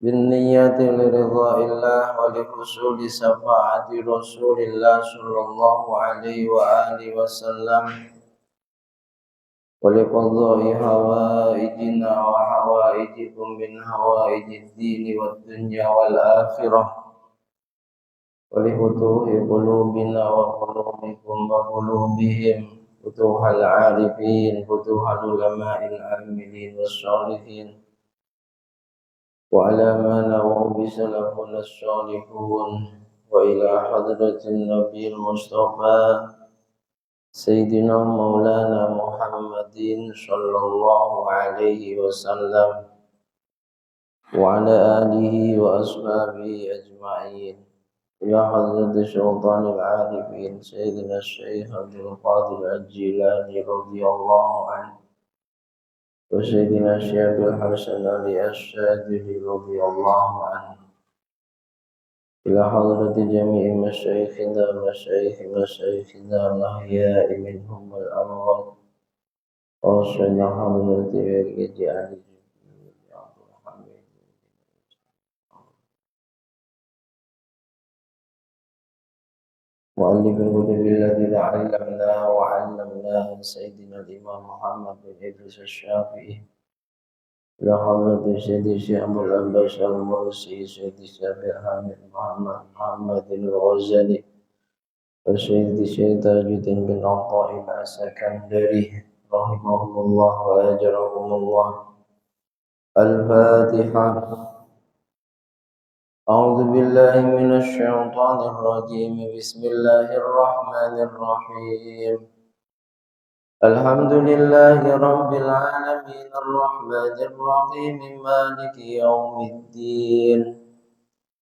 بالنية لرضاء الله ولحصول شفاعة رسول الله صلى الله عليه وآله وسلم ولقضاء حوائجنا وحوائجكم من حوائج الدين والدنيا والآخرة ولفتوح قلوبنا وقلوبكم وقلوبهم فتوح العارفين فتوح العلماء العاملين والصالحين وعلى ما نووا بسلفنا الصالحون وإلى حضرة النبي المصطفى سيدنا مولانا محمد صلى الله عليه وسلم وعلى آله وأصحابه أجمعين إلى حضرة سلطان العارفين سيدنا الشيخ عبد القادر الجيلاني رضي الله عنه وسيدنا الشيخ الحسن علي الشاذلي رضي الله عنه إلى حضرة جميع مشايخنا الأحياء منهم والأموات وصلنا حضرة الرجال مؤلف الكتب الذي تعلمناها وعلمناها سيدنا الإمام محمد بن إدريس الشافعي إلى حضرة سيد الشيخ أبو العباس المرسي سيد الشيخ حامد محمد الغزالي وسيد الشيخ تاج الدين بن عطاء السكندري رحمهم الله وأجرهم الله. الفاتحة. أعوذ بالله من الشيطان الرجيم بسم الله الرحمن الرحيم الحمد لله رب العالمين الرحمن الرحيم مالك يوم الدين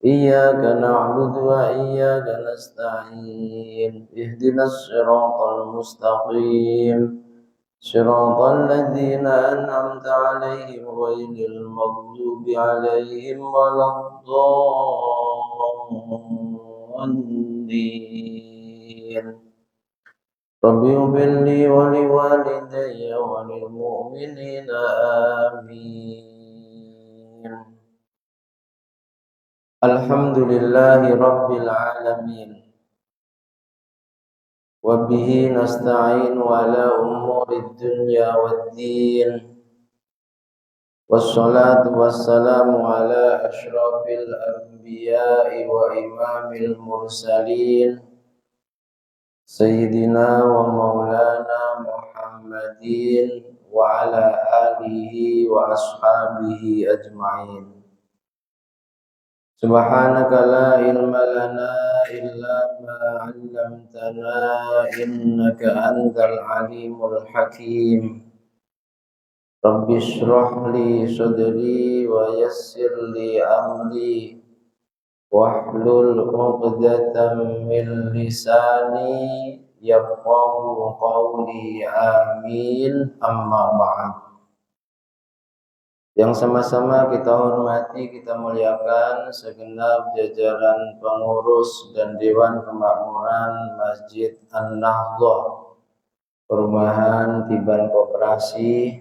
إياك نعبد وإياك نستعين اهدنا الصراط المستقيم صراط الذين أنعمت عليهم غير المغضوب عليهم ولا الضالين رب اغفر لي ولوالدي وللمؤمنين آمين. الحمد لله رب العالمين وبه نستعين على أمور الدنيا والدين والصلاة والسلام على أشرف الأنبياء وإمام المرسلين سيدنا ومولانا محمد وعلى آله وأصحابه أجمعين. سبحانك لا علم لنا إلا ما علمتنا إنك أنت العليم الحكيم. رب اشرح لي صدري ويسر لي أمري واحلل عقدة من لساني يفقهوا قولي آمين. أما بعد. Yang sama-sama kita hormati, kita muliakan segenap jajaran pengurus dan Dewan Kemakmuran Masjid An-Nahdhah Perumahan Tiban Koperasi,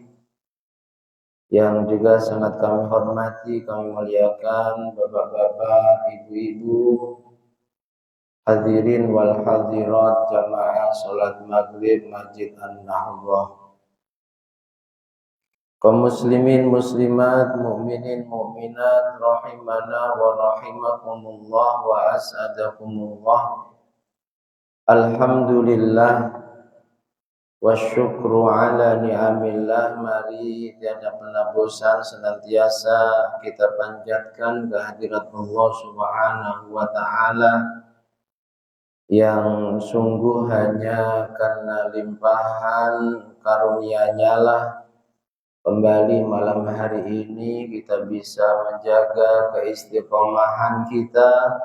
yang juga sangat kami hormati, kami muliakan bapak-bapak, ibu-ibu, hadirin wal hadirat jamaah salat maghrib Masjid An-Nahdhah, kaum muslimin muslimat, mukminin mukminat rahimana wa rahimakumullah wa as'adakumullah. Alhamdulillah wa syukru ala ni'amillah. Mari tiada pernah bosan senantiasa kita panjatkan kehadirat Allah Subhanahu wa taala yang sungguh hanya karena limpahan karunia-Nya lah kembali malam hari ini kita bisa menjaga keistiqomahan kita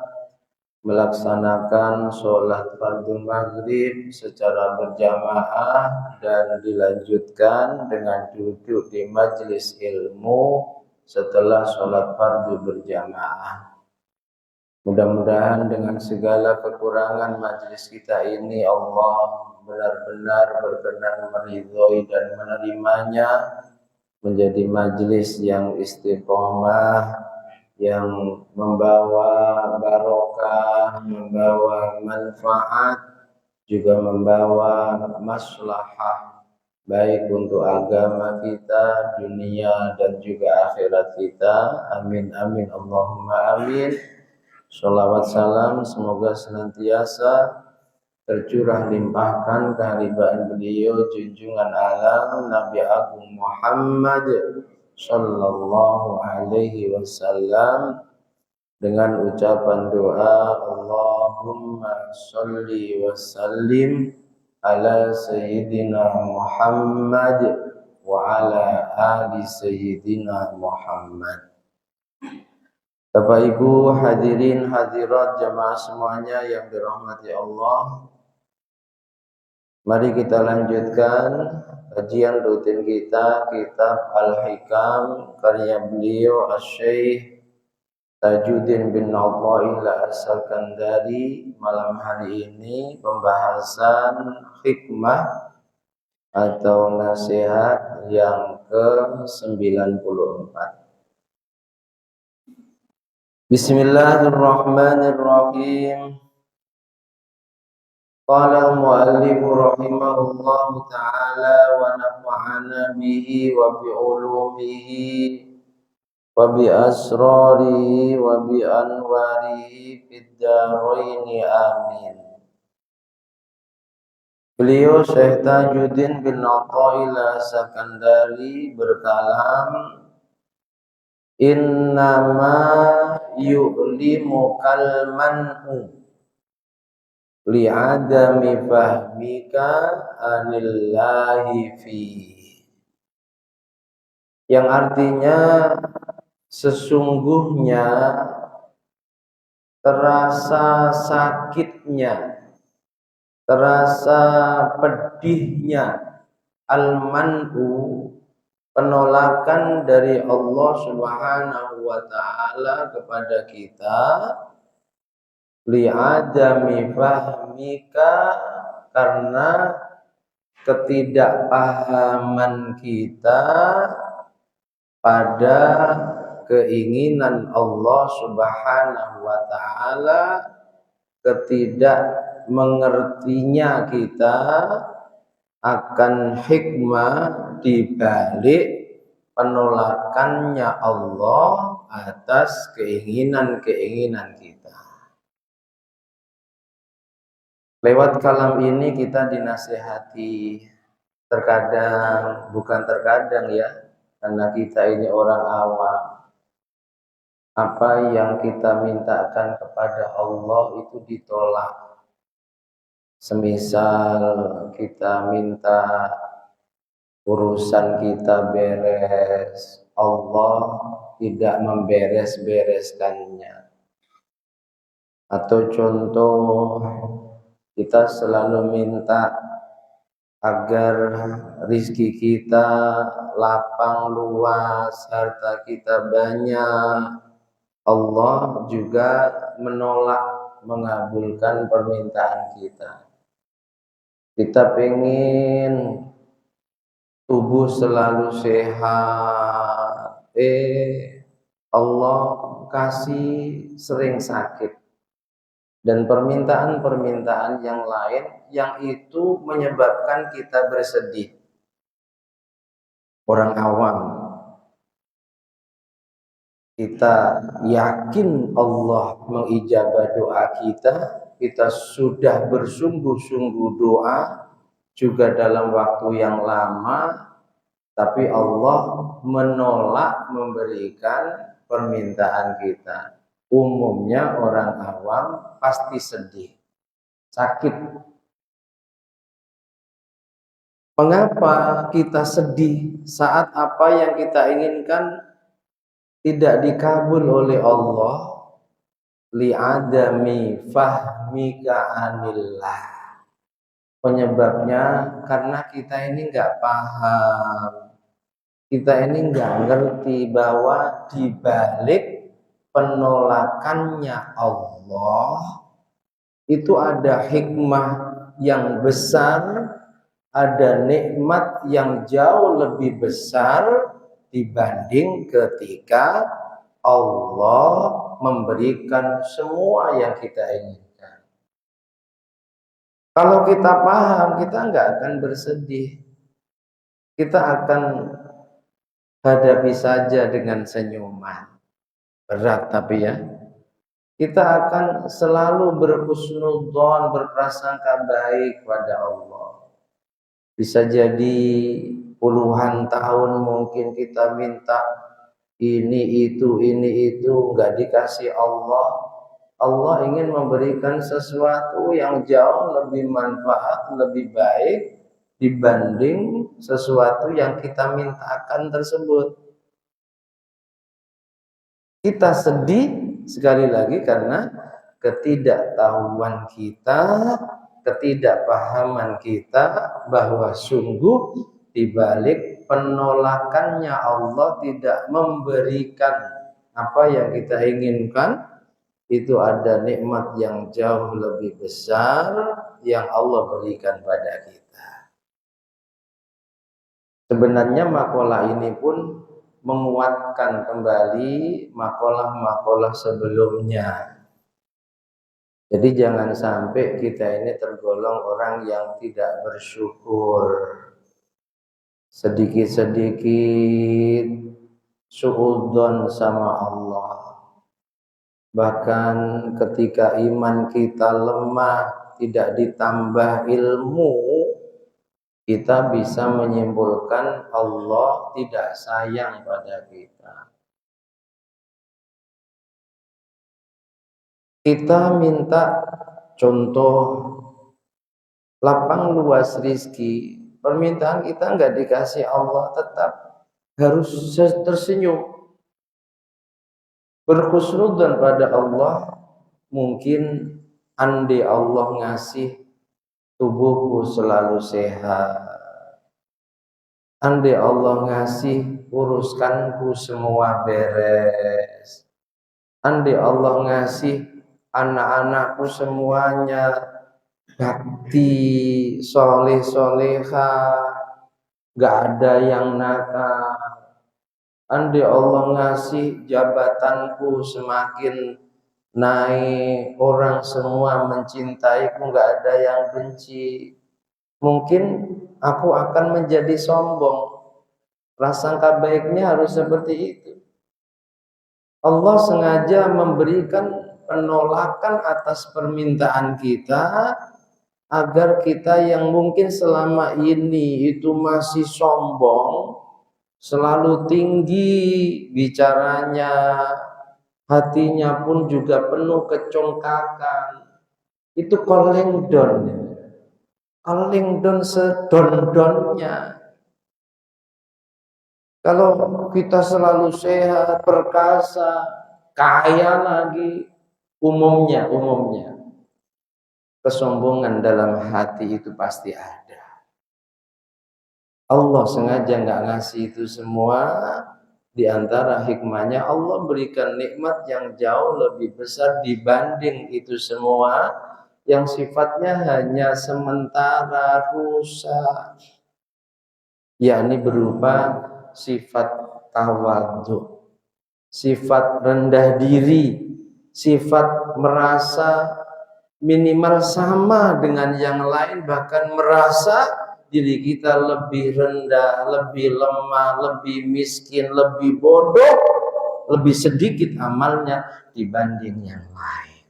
melaksanakan sholat fardu maghrib secara berjamaah dan dilanjutkan dengan duduk di majelis ilmu setelah sholat fardu berjamaah. Mudah-mudahan dengan segala kekurangan majelis kita ini Allah benar-benar berkenan meridhoi dan menerimanya menjadi majelis yang istiqomah, yang membawa barokah, membawa manfaat, juga membawa maslahah baik untuk agama kita, dunia dan juga akhirat kita. Amin amin Allahumma amin. Sholawat salam semoga senantiasa tercurah limpahkan kehadiran beliau junjungan alam Nabi Agung Muhammad sallallahu alaihi wasallam dengan ucapan doa Allahumma sholli wa sallim ala sayyidina Muhammad wa ala ali sayyidina Muhammad. Bapak Ibu hadirin hadirat jamaah semuanya yang dirahmati Allah, mari kita lanjutkan kajian rutin kita kitab Al-Hikam karya beliau Asy-Syaikh Tajuddin bin Athaillah As-Sakandari. Malam hari ini pembahasan hikmah atau nasihat yang ke-94. Bismillahirrahmanirrahim. Qala al-muallif rahimahullahu ta'ala wa nafa'ana bihi wa bi ulumihi wa bi asrarihi wa bi anwarihi fid dharaini amin. Beliau Syekh Tajuddin bin Athaillah Sakandari berkalam, innama yu'limu kalmanhu li'adami fahmika anillahi fi, yang artinya sesungguhnya terasa sakitnya, terasa pedihnya al-man'u, penolakan dari Allah Subhanahu wa ta'ala kepada kita, li'adami fahmika, karena ketidakpahaman kita pada keinginan Allah Subhanahu wa ta'ala, ketidakmengertinya kita akan hikmah di balik penolakannya Allah atas keinginan-keinginan kita. Lewat kalam ini kita dinasihati, terkadang, bukan terkadang ya, karena kita ini orang awam, apa yang kita mintakan kepada Allah itu ditolak. Semisal kita minta urusan kita beres, Allah tidak memberes-bereskannya. Atau contoh, kita selalu minta agar rizki kita lapang luas, harta kita banyak. Allah juga menolak mengabulkan permintaan kita. Kita pengen tubuh selalu sehat, Allah kasih sering sakit. Dan permintaan-permintaan yang lain yang itu menyebabkan kita bersedih. Orang awam, kita yakin Allah mengijabah doa kita, kita sudah bersungguh-sungguh doa juga dalam waktu yang lama, tapi Allah menolak memberikan permintaan kita. Umumnya orang awam pasti sedih, sakit. Mengapa kita sedih saat apa yang kita inginkan tidak dikabul oleh Allah? Li'adami fahmika anillah. Penyebabnya karena kita ini nggak paham, kita ini nggak ngerti bahwa di balik penolakannya Allah itu ada hikmah yang besar, ada nikmat yang jauh lebih besar dibanding ketika Allah memberikan semua yang kita inginkan. Kalau kita paham, kita nggak akan bersedih. Kita akan hadapi saja dengan senyuman. Berat tapi ya. Kita akan selalu berhusnudzon, berprasangka baik pada Allah. Bisa jadi puluhan tahun mungkin kita minta ini itu nggak dikasih Allah. Allah ingin memberikan sesuatu yang jauh lebih manfaat, lebih baik dibanding sesuatu yang kita mintakan tersebut. Kita sedih sekali lagi karena ketidaktahuan kita, ketidakpahaman kita bahwa sungguh di balik penolakannya Allah tidak memberikan apa yang kita inginkan, itu ada nikmat yang jauh lebih besar yang Allah berikan pada kita. Sebenarnya makalah ini pun menguatkan kembali makalah-makalah sebelumnya. Jadi jangan sampai kita ini tergolong orang yang tidak bersyukur. Sedikit-sedikit suudzon sama Allah. Bahkan ketika iman kita lemah, tidak ditambah ilmu, kita bisa menyimpulkan Allah tidak sayang pada kita. Kita minta contoh lapang luas rizki, permintaan kita nggak dikasih Allah, tetap harus tersenyum, berhusnudzon pada Allah. Mungkin andai Allah ngasih tubuhku selalu sehat, andai Allah ngasih uruskanku semua beres, andai Allah ngasih anak-anakku semuanya bakti, soleh-soleha, gak ada yang nakal. Andai Allah ngasih jabatanku semakin naik, orang semua mencintaiku, gak ada yang benci, mungkin aku akan menjadi sombong. Prasangka baiknya harus seperti itu. Allah sengaja memberikan penolakan atas permintaan kita agar kita yang mungkin selama ini itu masih sombong, selalu tinggi bicaranya, hatinya pun juga penuh kecongkakan, itu calling down sedon-donnya. Kalau kita selalu sehat, perkasa, kaya lagi, umumnya kesombongan dalam hati itu pasti ada. Allah sengaja nggak ngasih itu semua. Di antara hikmahnya Allah berikan nikmat yang jauh lebih besar dibanding itu semua, yang sifatnya hanya sementara, rusak, yakni berupa sifat tawadhu, sifat rendah diri, sifat merasa minimal sama dengan yang lain, bahkan merasa diri kita lebih rendah, lebih lemah, lebih miskin, lebih bodoh, lebih sedikit amalnya dibanding yang lain.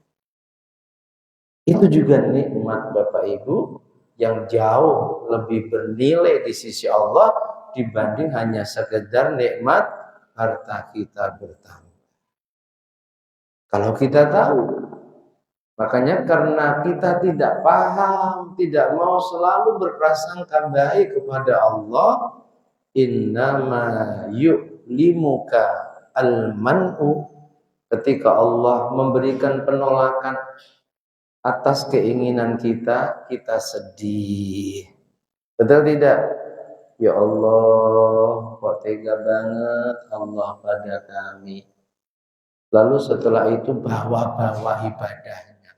Itu juga nikmat Bapak Ibu yang jauh lebih bernilai di sisi Allah dibanding hanya sekedar nikmat harta kita bertambah. Kalau kita tahu, makanya karena kita tidak paham, tidak mau selalu berprasangka baik kepada Allah, innama yu'limuka al-man'u, ketika Allah memberikan penolakan atas keinginan kita, kita sedih. Betul tidak? Ya Allah, kok tega banget Allah pada kami. Lalu setelah itu bawa-bawa ibadahnya.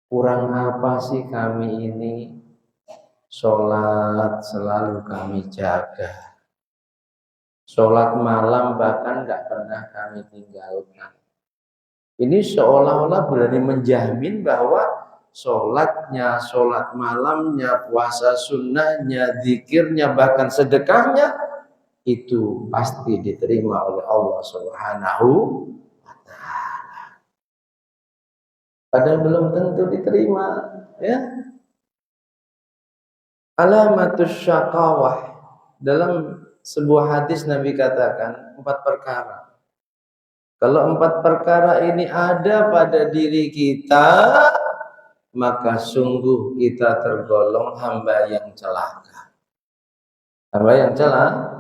Kurang apa sih kami ini? Sholat selalu kami jaga, Sholat malam bahkan nggak pernah kami tinggalkan. Ini seolah-olah berani menjamin bahwa sholatnya, sholat malamnya, puasa sunnahnya, zikirnya, bahkan sedekahnya itu pasti diterima oleh Allah Subhanahu wa Ta'ala. Padahal belum tentu diterima, ya. Alamatus syaqawah, dalam sebuah hadis Nabi katakan 4 perkara. Kalau 4 perkara ini ada pada diri kita, maka sungguh kita tergolong hamba yang celaka. Hamba yang celaka.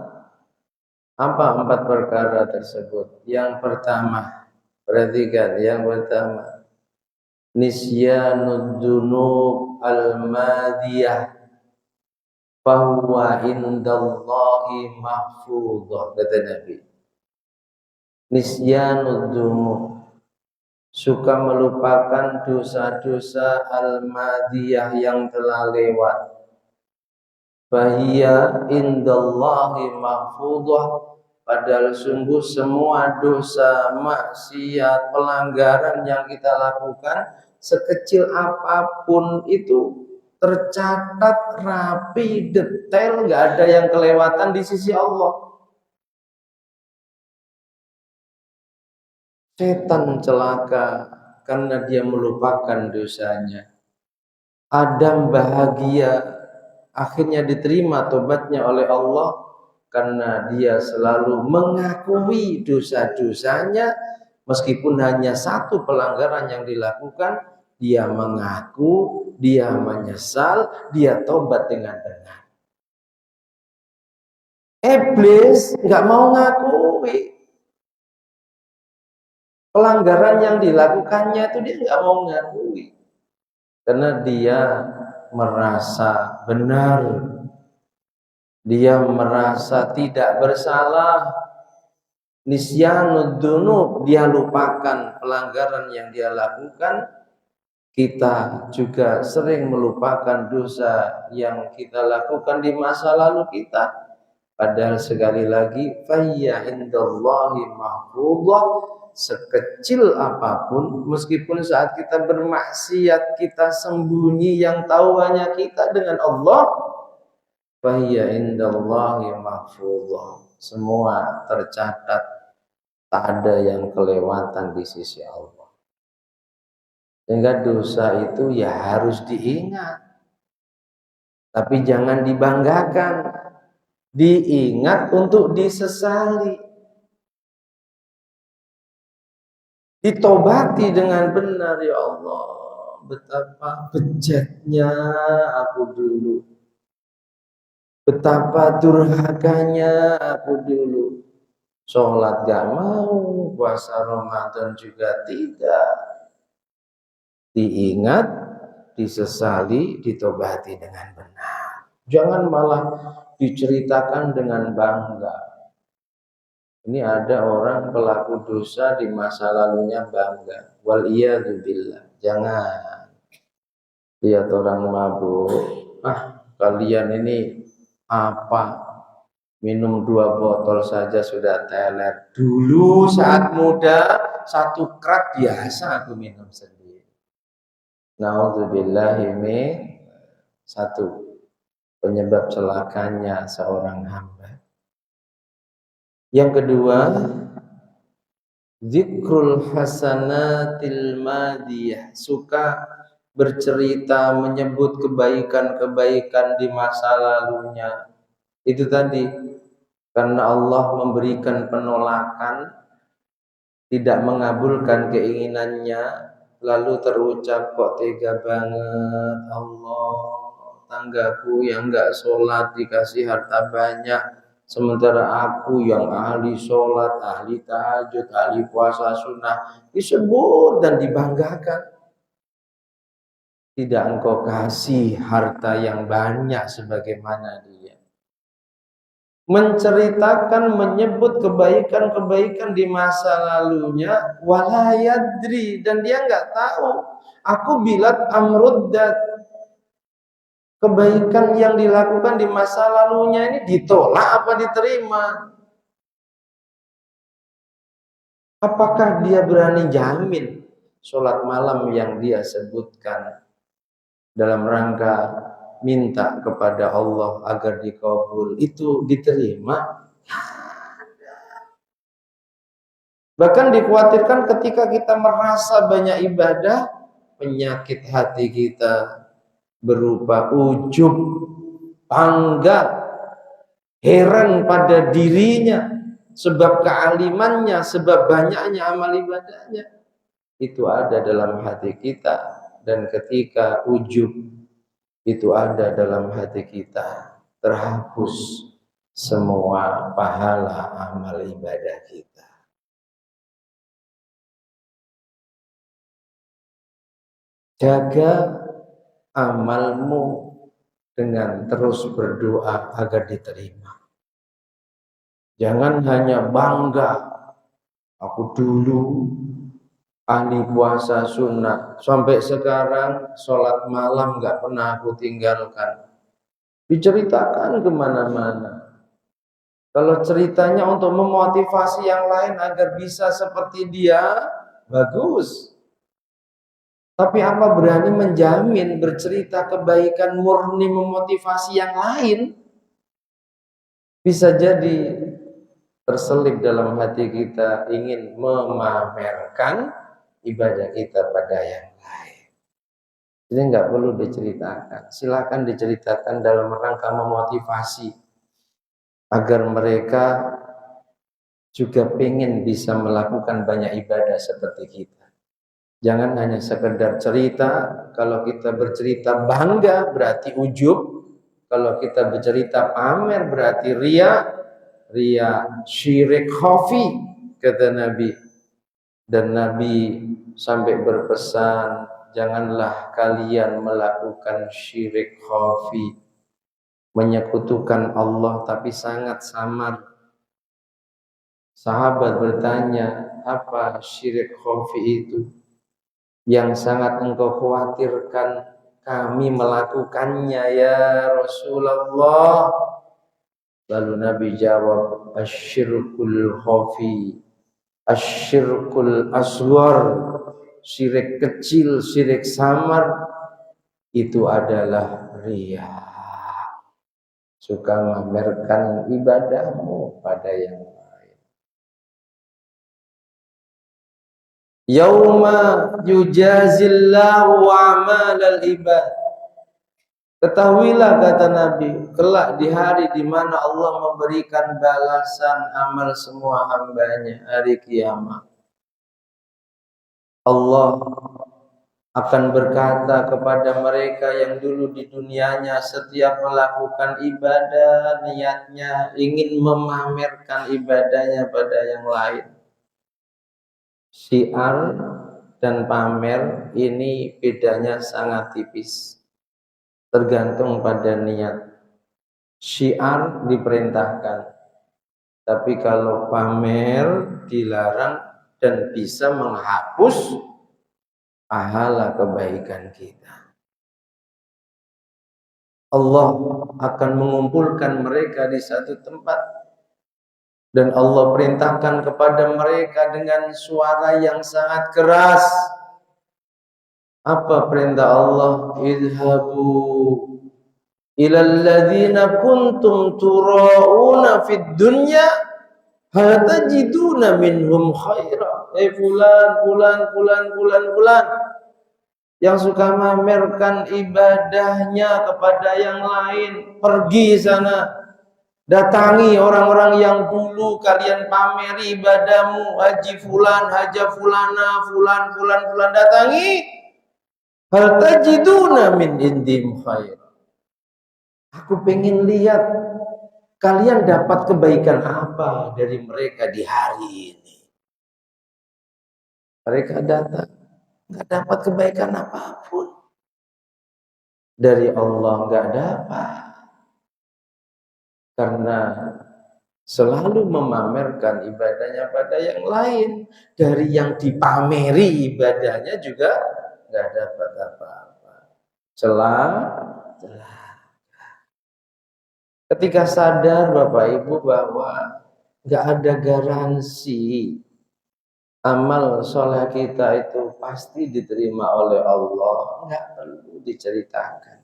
Apa 4 perkara tersebut? Yang pertama, perhatikan, yang pertama, nisyanud dzunub al-madiyah fahuwa indallahi mahfudhah, kata Nabi. Nisyanud dzunub, suka melupakan dosa-dosa al-madiyah yang telah lewat. Fahiya indallahi mahfudhah, padahal sungguh semua dosa, maksiat, pelanggaran yang kita lakukan sekecil apapun itu tercatat rapi, detail, nggak ada yang kelewatan di sisi Allah. Setan celaka karena dia melupakan dosanya. Adam bahagia, akhirnya diterima tobatnya oleh Allah karena dia selalu mengakui dosa-dosanya, meskipun hanya 1 pelanggaran yang dilakukan, dia mengaku, dia menyesal, dia tobat dengan benar. Iblis nggak mau ngakui pelanggaran yang dilakukannya, itu dia nggak mau ngakui karena dia merasa benar, dia merasa tidak bersalah. Nisyanud dzunub, dia lupakan pelanggaran yang dia lakukan. Kita juga sering melupakan dosa yang kita lakukan di masa lalu kita. Padahal sekali lagi, fayya indallahi mahfudhah, sekecil apapun, meskipun saat kita bermaksiat kita sembunyi, yang tahu hanya kita dengan Allah, fayya indallahi mahfudhah, semua tercatat, tak ada yang kelewatan di sisi Allah. Sehingga dosa itu ya harus diingat, tapi jangan dibanggakan. Diingat untuk disesali, ditobati dengan benar. Ya Allah, betapa bejatnya aku dulu, betapa durhakanya aku dulu. Sholat gak mau, puasa Ramadan juga tidak. Diingat, disesali, ditobati dengan benar. Jangan malah diceritakan dengan bangga. Ini ada orang pelaku dosa di masa lalunya bangga. Wal iyadu billah. Jangan lihat orang mabuk, kalian ini apa? Minum 2 botol saja sudah teler. Dulu saat muda 1 krat biasa aku minum sendiri. Na'udzubillahi min 1 penyebab celakanya seorang hamba. Yang kedua, zikrul hasanatil madiyah, suka bercerita, menyebut kebaikan-kebaikan di masa lalunya. Itu tadi, karena Allah memberikan penolakan, tidak mengabulkan keinginannya, lalu terucap, kok tega banget Allah, tanggaku yang enggak sholat dikasih harta banyak, sementara aku yang ahli sholat, ahli tahajud, ahli puasa sunnah disebut dan dibanggakan. Tidak engkau kasih harta yang banyak sebagaimana dia. Menceritakan, menyebut kebaikan-kebaikan di masa lalunya, wala yadri, dan dia enggak tahu. Aku bilat amruddat, kebaikan yang dilakukan di masa lalunya ini ditolak apa diterima. Apakah dia berani jamin sholat malam yang dia sebutkan dalam rangka minta kepada Allah agar dikabul itu diterima? Bahkan dikhawatirkan ketika kita merasa banyak ibadah, penyakit hati kita berupa ujub, bangga, heran pada dirinya, sebab kealimannya, sebab banyaknya amal ibadahnya. Itu ada dalam hati kita. Dan ketika ujub itu ada dalam hati kita, terhapus semua pahala amal ibadah kita. Jaga amalmu dengan terus berdoa agar diterima. Jangan hanya bangga, aku dulu ahli puasa sunnah, sampai sekarang sholat malam gak pernah aku tinggalkan. Diceritakan kemana-mana. Kalau ceritanya untuk memotivasi yang lain agar bisa seperti dia, bagus. Tapi apa berani menjamin bercerita kebaikan murni memotivasi yang lain? Bisa jadi terselip dalam hati kita ingin memamerkan ibadah kita pada yang lain. Jadi nggak perlu diceritakan. Silakan diceritakan dalam rangka memotivasi agar mereka juga pengen bisa melakukan banyak ibadah seperti kita. Jangan hanya sekedar cerita. Kalau kita bercerita bangga berarti ujub. Kalau kita bercerita pamer berarti ria. Ria syirik khafi, kata Nabi. Dan Nabi sampai berpesan, janganlah kalian melakukan syirik khafi, menyekutukan Allah tapi sangat samar. Sahabat bertanya, apa syirik khafi itu? Yang sangat engkau khawatirkan kami melakukannya ya Rasulullah. Lalu Nabi jawab, asyirkul khafi, asyirkul asghar, syirik kecil, syirik samar, itu adalah riya. Suka memamerkan ibadahmu pada yang lain. Yauma yujazillahu a'malal ibad. Ketahuilah kata Nabi, kelak di hari di mana Allah memberikan balasan amal semua hambanya, hari kiamat. Allah akan berkata kepada mereka yang dulu di dunianya setiap melakukan ibadah niatnya ingin memamerkan ibadahnya pada yang lain. Syiar dan pamer ini bedanya sangat tipis. Tergantung pada niat. Syiar diperintahkan, tapi kalau pamer dilarang dan bisa menghapus pahala kebaikan kita. Allah akan mengumpulkan mereka di satu tempat dan Allah perintahkan kepada mereka dengan suara yang sangat keras. Apa perintah Allah? Idhabu ilal ladzina kuntum tura'una fid dunya hal tajiduna minhum khaira. Fulan yang suka memamerkan ibadahnya kepada yang lain, pergi sana, datangi orang-orang yang dulu kalian pameri ibadahmu, haji fulan, haja fulana, fulan, datangi. Hal tajiduna min indim khair. Aku pengen lihat kalian dapat kebaikan apa dari mereka di hari ini. Mereka datang, nggak dapat kebaikan apapun dari Allah, nggak dapat, karena selalu memamerkan ibadahnya pada yang lain. Dari yang dipameri ibadahnya juga nggak dapat apa-apa. Celah. Ketika sadar Bapak Ibu bahwa nggak ada garansi amal soleh kita itu pasti diterima oleh Allah, nggak perlu diceritakan,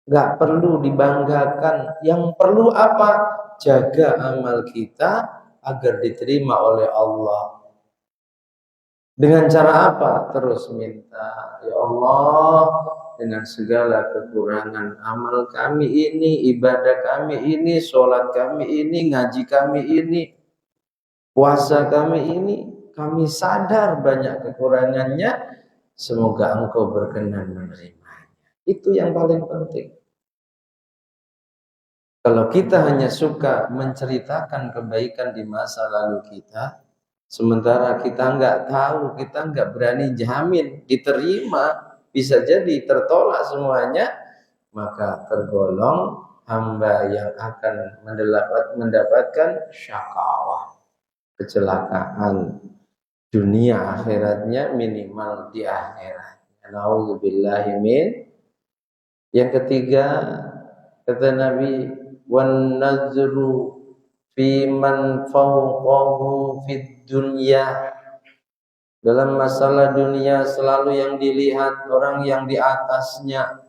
nggak perlu dibanggakan. Yang perlu apa? Jaga amal kita agar diterima oleh Allah. Dengan cara apa? Terus minta, ya Allah, dengan segala kekurangan amal kami ini, ibadah kami ini, sholat kami ini, ngaji kami ini, puasa kami ini, kami sadar banyak kekurangannya. Semoga Engkau berkenan menerimanya. Itu yang paling penting. Kalau kita hanya suka menceritakan kebaikan di masa lalu kita, sementara kita nggak tahu, kita nggak berani jamin diterima, bisa jadi tertolak semuanya, maka tergolong hamba yang akan mendapatkan syakawah, kecelakaan dunia akhiratnya, minimal di akhirat. Nauzubillahi min. Yang ketiga, kata Nabi, wan nazru fi man fawqahu fid dunya. Dalam masalah dunia selalu yang dilihat orang yang di atasnya.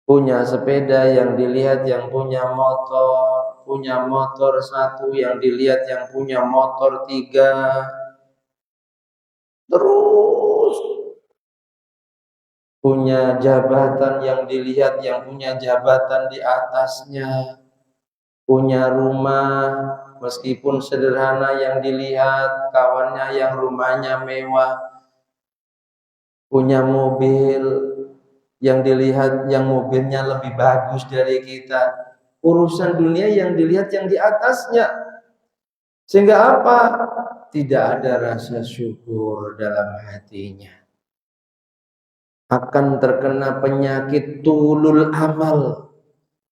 Punya sepeda yang dilihat yang punya motor satu yang dilihat yang punya motor 3. Terus punya jabatan yang dilihat yang punya jabatan di atasnya. Punya rumah meskipun sederhana yang dilihat kawannya yang rumahnya mewah. Punya mobil yang dilihat yang mobilnya lebih bagus dari kita. Urusan dunia yang dilihat yang di atasnya. Sehingga apa? Tidak ada rasa syukur dalam hatinya. Akan terkena penyakit tulul amal.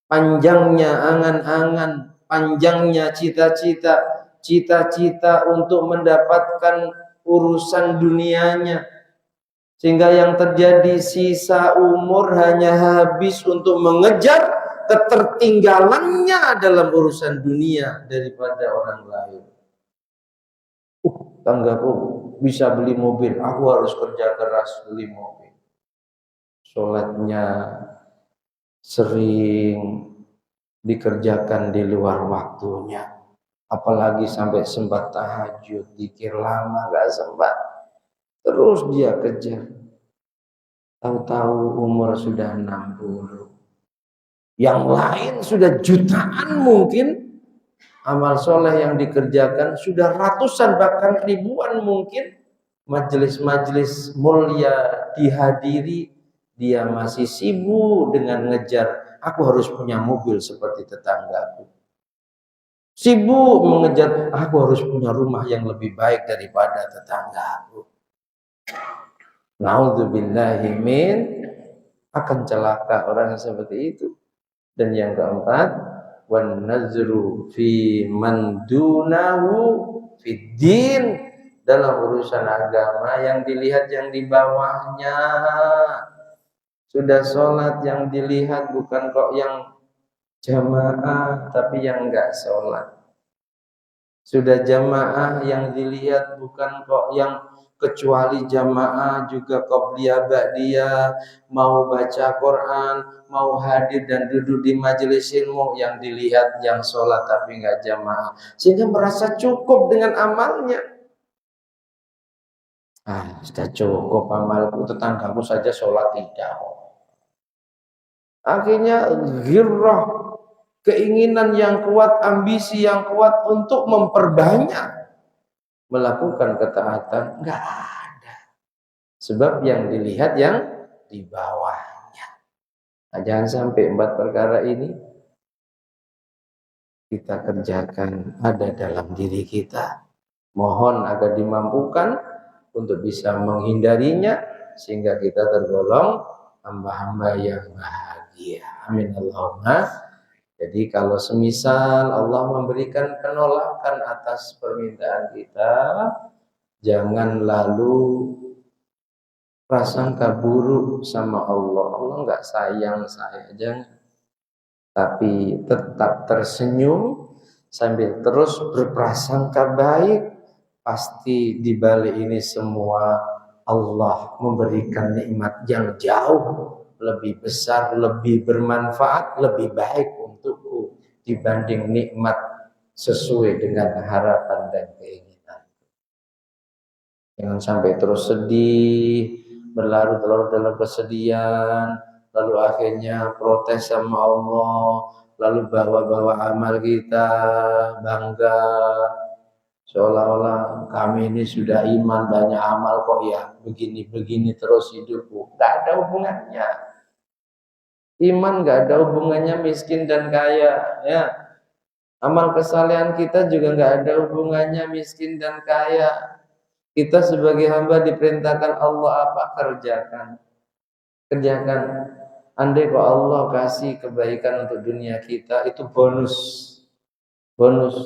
Panjangnya angan-angan, panjangnya cita-cita, cita-cita untuk mendapatkan urusan dunianya. Sehingga yang terjadi sisa umur hanya habis untuk mengejar ketertinggalannya dalam urusan dunia daripada orang lain. Tanggaku bisa beli mobil, aku harus kerja keras beli mobil. Sholatnya sering dikerjakan di luar waktunya, apalagi sampai sempat tahajud, zikir lama gak sempat, terus dia kejar. Tahu-tahu umur sudah 60, yang lain sudah jutaan mungkin. Amal soleh yang dikerjakan sudah ratusan bahkan ribuan mungkin. Majelis-majelis mulia dihadiri, dia masih sibuk dengan ngejar, aku harus punya mobil seperti tetanggaku. Sibuk mengejar, aku harus punya rumah yang lebih baik daripada tetanggaku. Naudzubillahi min, akan celaka orang yang seperti itu. Dan yang keempat, wan nazru fi man dunahu fid din, dalam urusan agama yang dilihat yang di bawahnya. Sudah sholat yang dilihat bukan kok yang jamaah, tapi yang enggak sholat. Sudah jamaah yang dilihat bukan kok yang kecuali jamaah juga qobliyah ba'diyah, mau baca Quran, mau hadir dan duduk di majelis ilmu, yang dilihat yang sholat tapi enggak jamaah, sehingga merasa cukup dengan amalnya. Sudah cukup amalku, tetanggaku saja sholat tidak. Akhirnya ghirrah, keinginan yang kuat, ambisi yang kuat untuk memperbanyak melakukan ketaatan, enggak ada. Sebab yang dilihat yang di bawahnya. Nah, jangan sampai 4 perkara ini kita kerjakan ada dalam diri kita. Mohon agar dimampukan untuk bisa menghindarinya sehingga kita tergolong hamba-hamba yang bahagia. Amin Allahumma. Jadi kalau semisal Allah memberikan penolakan atas permintaan kita, jangan lalu prasangka buruk sama Allah. Allah nggak sayang saya, jangan. Tapi tetap tersenyum sambil terus berprasangka baik pasti di balik ini semua Allah memberikan nikmat yang jauh lebih besar, lebih bermanfaat, lebih baik untukku dibanding nikmat sesuai dengan harapan dan keinginan. Jangan sampai terus sedih, berlarut-larut dalam kesedihan, lalu akhirnya protes sama Allah, lalu bawa-bawa amal kita, bangga, seolah-olah kami ini sudah iman, banyak amal kok ya, begini-begini terus hidupku. Gak ada hubungannya. Iman gak ada hubungannya miskin dan kaya, ya. Amal kesalehan kita juga gak ada hubungannya miskin dan kaya. Kita sebagai hamba diperintahkan Allah apa? Kerjakan. Andai kok Allah kasih kebaikan untuk dunia kita, itu bonus.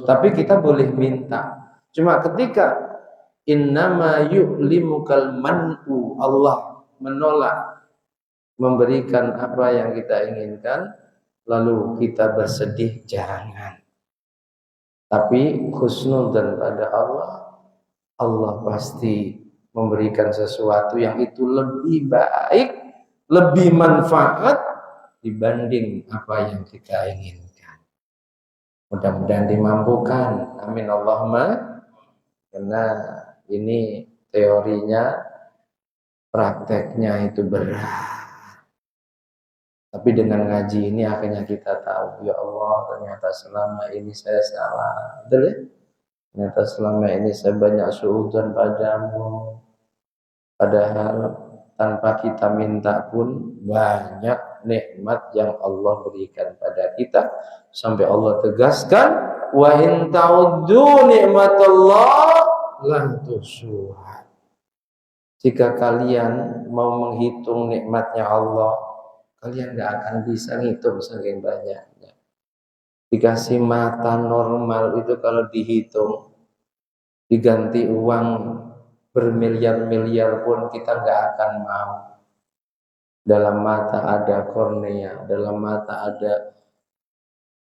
Tapi kita boleh minta. Cuma ketika innama yu'limukal man'u, Allah menolak memberikan apa yang kita inginkan, lalu kita bersedih, jangan. Tapi husnudzan pada Allah pasti memberikan sesuatu yang itu lebih baik, lebih manfaat dibanding apa yang kita inginkan. Mudah-mudahan dimampukan. Amin Allahumma. Karena ini teorinya, prakteknya itu berat. Tapi dengan ngaji ini akhirnya kita tahu, ya Allah, ternyata selama ini saya salah. Betul ya? Ternyata selama ini saya banyak suudzon padamu. Padahal tanpa kita minta pun banyak nikmat yang Allah berikan pada kita. Sampai Allah tegaskan, wa in ta'uddu nikmatallah la tuhsuha. Jika kalian mau menghitung nikmatnya Allah, kalian gak akan bisa ngitung saking banyaknya. Dikasih mata normal itu kalau dihitung, diganti uang bermiliar-miliar pun kita gak akan mau. Dalam mata ada kornea, dalam mata ada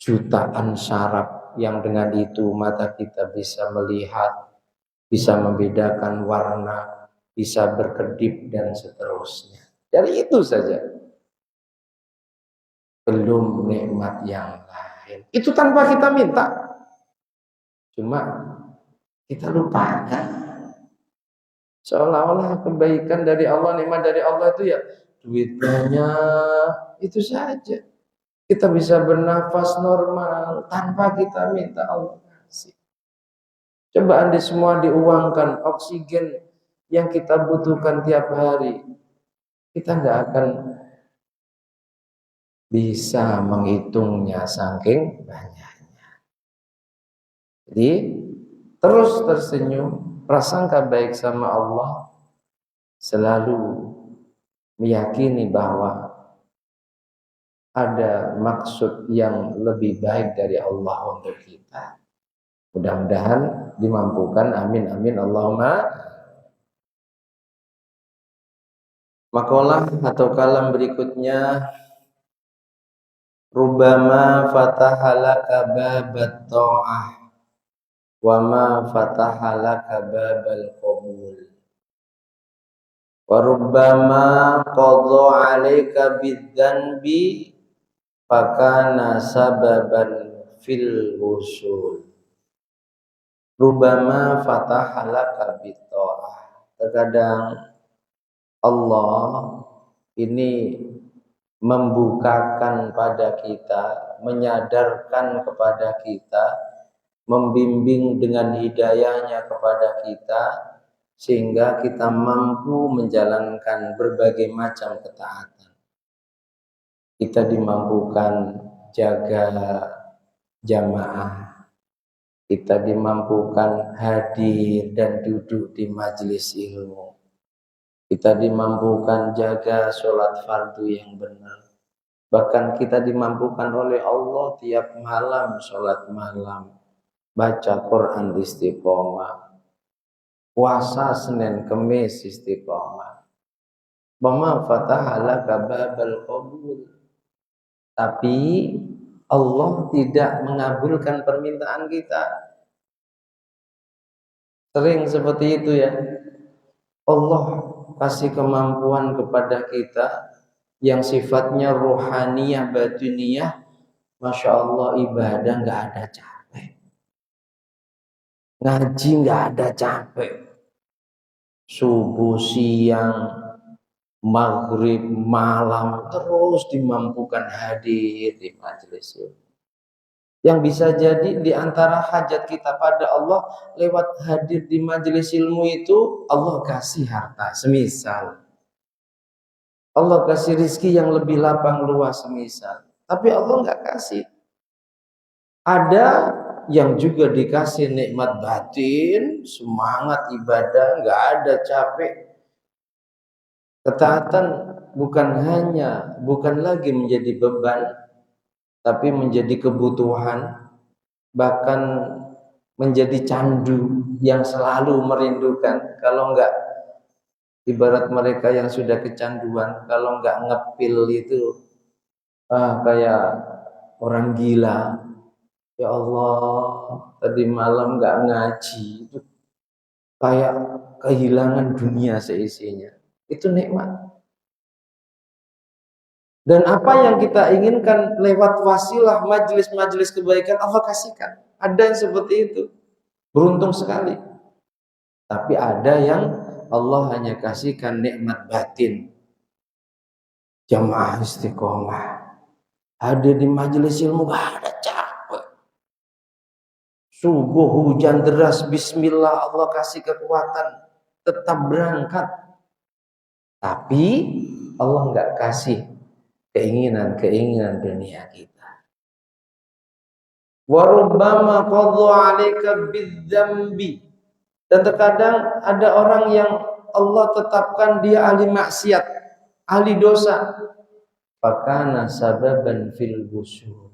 jutaan syaraf yang dengan itu mata kita bisa melihat, bisa membedakan warna, bisa berkedip dan seterusnya. Dari itu saja. Belum nikmat yang lain. Itu tanpa kita minta. Cuma kita lupakan. Seolah-olah kebaikan dari Allah, nikmat dari Allah itu ya duit banyak, itu saja. Kita bisa bernafas normal tanpa kita minta, Allah kasih. Coba andai semua diuangkan oksigen yang kita butuhkan tiap hari, kita nggak akan bisa menghitungnya saking banyaknya. Jadi terus tersenyum, prasangka baik sama Allah, selalu meyakini bahwa ada maksud yang lebih baik dari Allah untuk kita. Mudah-mudahan dimampukan. Amin amin Allahumma. Makalah atau kalam berikutnya, Rubbama fatahalaka babat ta'ah wa ma fatahalaka babal qabul wa rubbama qadha 'alaika bidzanbi fakana sababan fil wusul. Rubbama fatahalaka bitta'ah. Terkadang Allah ini membukakan pada kita, menyadarkan kepada kita, membimbing dengan hidayahnya kepada kita, sehingga kita mampu menjalankan berbagai macam ketaatan. Kita dimampukan jaga jamaah, kita dimampukan hadir dan duduk di majelis ilmu, kita dimampukan jaga sholat fardu yang benar. Bahkan kita dimampukan oleh Allah tiap malam sholat malam, baca Quran istiqomah, puasa Senin Kemis istiqomah. Bama fatahalaka babal qabul. Tapi Allah tidak mengabulkan permintaan kita. Sering seperti itu ya. Allah kasih kemampuan kepada kita yang sifatnya rohaniyah, batiniyah. Masya Allah, ibadah nggak ada capek, ngaji nggak ada capek, subuh, siang, maghrib, malam terus dimampukan hadir di majelis ilmu. Yang bisa jadi di antara hajat kita pada Allah lewat hadir di majelis ilmu itu Allah kasih harta, semisal Allah kasih rizki yang lebih lapang luas, semisal. Tapi Allah nggak kasih. Ada yang juga dikasih nikmat batin, semangat ibadah, nggak ada capek. Ketaatan bukan lagi menjadi beban, tapi menjadi kebutuhan, bahkan menjadi candu yang selalu merindukan. Kalau enggak, ibarat mereka yang sudah kecanduan, kalau enggak ngepil itu kayak orang gila. Ya Allah, tadi malam enggak ngaji, itu kayak kehilangan dunia seisinya. Itu nikmat. Dan apa yang kita inginkan lewat wasilah majelis-majelis kebaikan Allah kasihkan. Ada yang seperti itu. Beruntung sekali. Tapi ada yang Allah hanya kasihkan nikmat batin. Jamaah istiqomah. Hadir di majelis ilmu gak ada capek. Subuh hujan deras, bismillah, Allah kasih kekuatan. Tetap berangkat. Tapi Allah nggak kasih keinginan-keinginan dunia kita. Warubbama qadha 'alaika bidzambi. Dan terkadang ada orang yang Allah tetapkan dia ahli maksiat, ahli dosa. Fakana sababan fil wusul.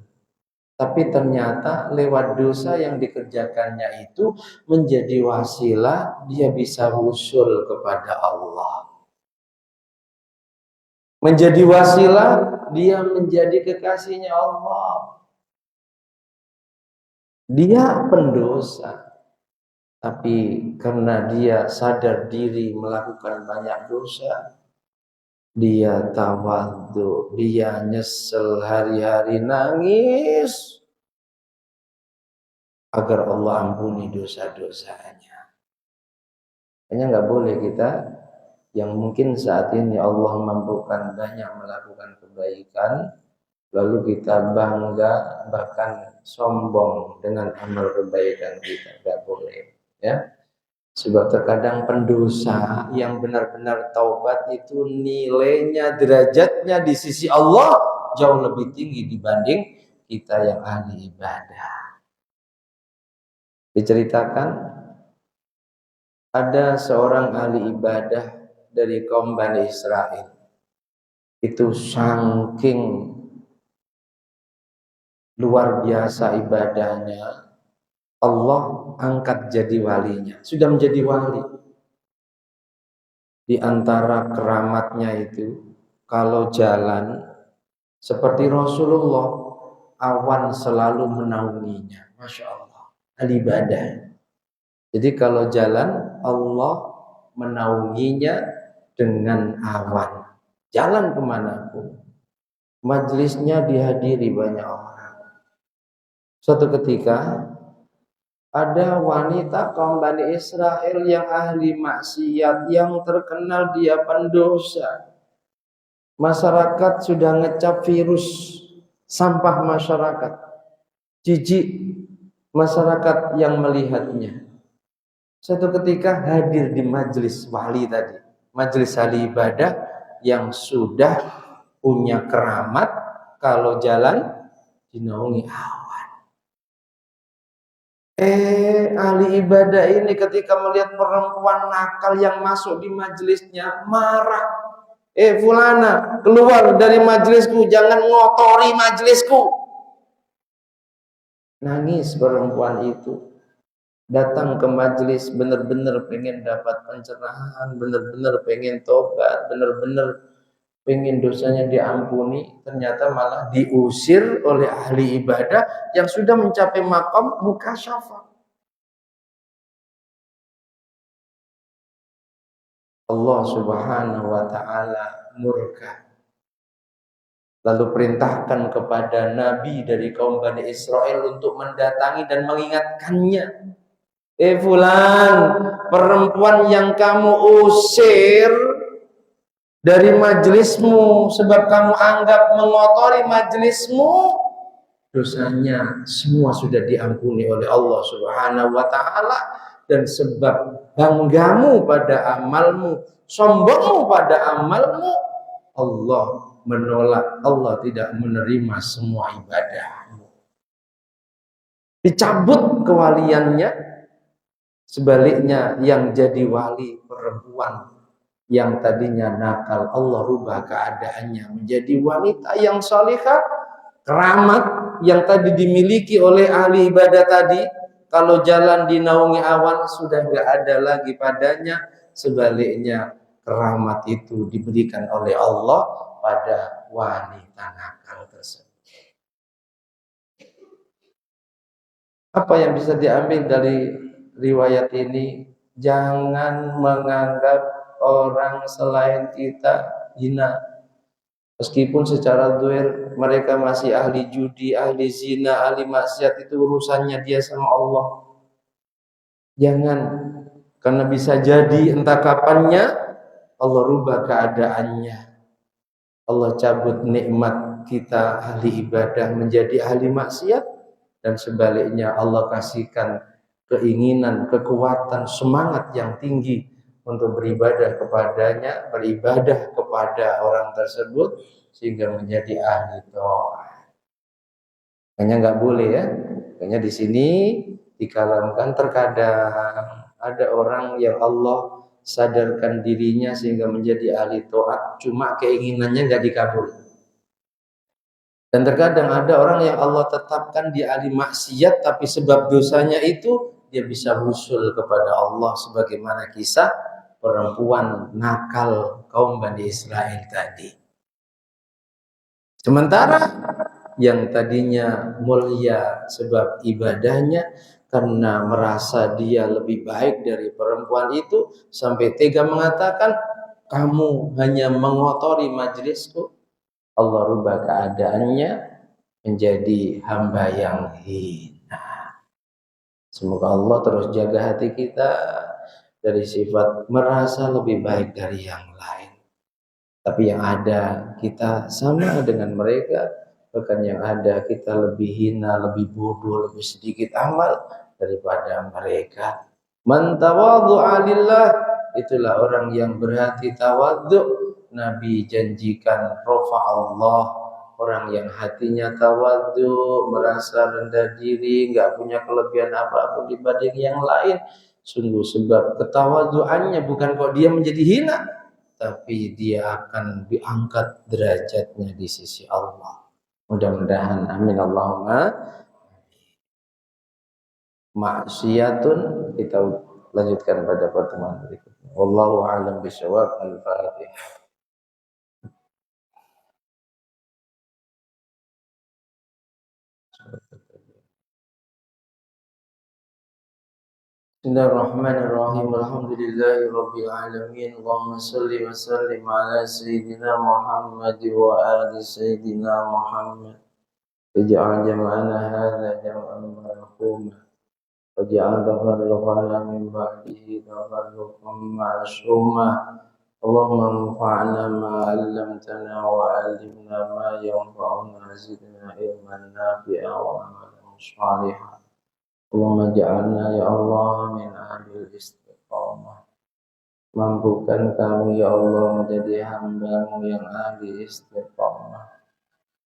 Tapi ternyata lewat dosa yang dikerjakannya itu menjadi wasilah dia bisa wusul kepada Allah. Menjadi wasilah dia menjadi kekasihnya Allah. Dia pendosa, tapi karena dia sadar diri melakukan banyak dosa, dia tawadhu, dia nyesel, hari-hari nangis agar Allah ampuni dosa-dosanya. Hanya nggak boleh kita yang mungkin saat ini Allah mampukan banyak melakukan kebaikan, lalu kita bangga bahkan sombong dengan amal kebaikan kita. Nggak boleh, ya. Sebab terkadang pendosa yang benar-benar taubat itu nilainya, derajatnya di sisi Allah jauh lebih tinggi dibanding kita yang ahli ibadah. Diceritakan ada seorang ahli ibadah dari kaum Bani Israel. Itu saking luar biasa ibadahnya, Allah angkat jadi walinya. Sudah menjadi wali. Di antara keramatnya itu, kalau jalan seperti Rasulullah, awan selalu menaunginya. Masya Allah, ahli ibadah. Jadi kalau jalan, Allah menaunginya dengan awan. Jalan kemanapun, majelisnya dihadiri banyak orang. Suatu ketika ada wanita kaum Bani Israel yang ahli maksiat, yang terkenal dia pendosa. Masyarakat sudah ngecap virus sampah masyarakat, jijik masyarakat yang melihatnya. Suatu ketika hadir di majelis wali tadi, majelis ahli ibadah yang sudah punya keramat, kalau jalan dinaungi awan. Ahli ibadah ini ketika melihat perempuan nakal yang masuk di majelisnya marah. Fulana, keluar dari majelisku, jangan ngotori majelisku. Nangis perempuan itu. Datang ke majelis benar-benar pengen dapat pencerahan, benar-benar pengen tobat, benar-benar pengen dosanya diampuni, ternyata malah diusir oleh ahli ibadah yang sudah mencapai maqam mukasyafah. Allah Subhanahu wa taala murka. Lalu perintahkan kepada nabi dari kaum Bani Israel untuk mendatangi dan mengingatkannya. Fulan, perempuan yang kamu usir dari majelismu sebab kamu anggap mengotori majelismu, dosanya semua sudah diampuni oleh Allah Subhanahu wa taala, dan sebab banggamu pada amalmu, sombongmu pada amalmu, Allah menolak, Allah tidak menerima semua ibadah. Dicabut kewaliannya. Sebaliknya yang jadi wali perempuan yang tadinya nakal, Allah rubah keadaannya menjadi wanita yang salihah. Keramat yang tadi dimiliki oleh ahli ibadah tadi, kalau jalan dinaungi awan sudah tidak ada lagi padanya. Sebaliknya keramat itu diberikan oleh Allah pada wanita nakal tersebut. Apa yang bisa diambil dari riwayat ini? Jangan menganggap orang selain kita hina. Meskipun secara zahir mereka masih ahli judi, ahli zina, ahli maksiat, itu urusannya dia sama Allah. Jangan, karena bisa jadi entah kapannya Allah rubah keadaannya. Allah cabut nikmat kita ahli ibadah menjadi ahli maksiat, dan sebaliknya Allah kasihkan keinginan, kekuatan, semangat yang tinggi untuk beribadah kepadanya, beribadah kepada orang tersebut sehingga menjadi ahli taat. Hanya nggak boleh ya. Hanya di sini dikalamkan terkadang ada orang yang Allah sadarkan dirinya sehingga menjadi ahli taat, cuma keinginannya nggak dikabul. Dan terkadang ada orang yang Allah tetapkan di ahli maksiat, tapi sebab dosanya itu dia bisa wusul kepada Allah, sebagaimana kisah perempuan nakal kaum Bani Israel tadi. Sementara yang tadinya mulia sebab ibadahnya, karena merasa dia lebih baik dari perempuan itu, sampai tega mengatakan, kamu hanya mengotori majelisku, Allah rubah keadaannya menjadi hamba yang hina. Semoga Allah terus jaga hati kita dari sifat merasa lebih baik dari yang lain. Tapi yang ada kita sama dengan mereka, bahkan yang ada kita lebih hina, lebih bodoh, lebih sedikit amal daripada mereka. Man tawadhu'a lillah, itulah orang yang berhati tawadhu. Nabi janjikan rafa Allah, orang yang hatinya tawadhu, merasa rendah diri, enggak punya kelebihan apapun dibanding yang lain. Sungguh sebab ketawadhuannya bukan kok dia menjadi hina, tapi dia akan diangkat derajatnya di sisi Allah. Mudah-mudahan, amin Allahumma. Maksiatun, kita lanjutkan pada pertemuan berikutnya. Wallahu a'lam bishawab. Al-Fatihah. Bismillahirrahmanirrahim. Alhamdulillahi rabbil alamin. Allahumma salli wa sallim ala sayyidina Muhammad wa ali sayyidina Muhammad. Ij'al jam'ana hadza jam'an marhuma. Waj'al tafarruqana min ba'dihi tafarruqan ma'suma. Allahumma anfa'na ma 'allamtana wa 'allimna ma yanfa'una zidna ilman nafi'an wa 'amalan shalihan. Allahumma ja'alna ya Allah min ahlil istiqamah. Mampukan kami ya Allah menjadi hamba-Mu yang ahli istiqamah.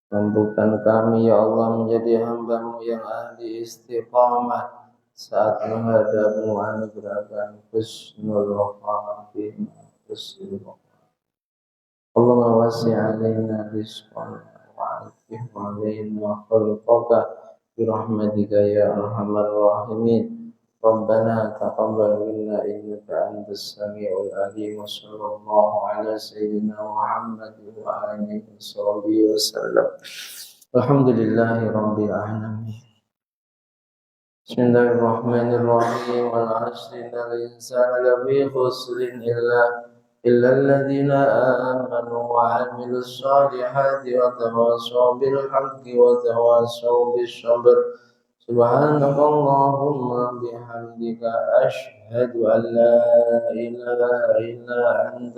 Mampukan kami ya Allah menjadi hamba-Mu yang ahli istiqamah saat menghadap-Mu, anugerahkan husnul khatimah. Allahumma wasi' alaina rizqana wa 'afih 'alaina khalqaka birahmatika ya arhamar rahimin. Rabbana taqabbal minna innaka antas samiul alim. Sallallahu ala sayyidina Muhammad wa alihi wasallam. Alhamdulillahi rabbil alamin. Bismillahirrahmanirrahim. Wal 'asri innal insana lafi khusrin illa إلا الذين آمنوا وعملوا الصالحات وتواصوا بالحق وتواصوا بالصبر سبحانك اللهم بحمدك أشهد أن لا إله إلا أنت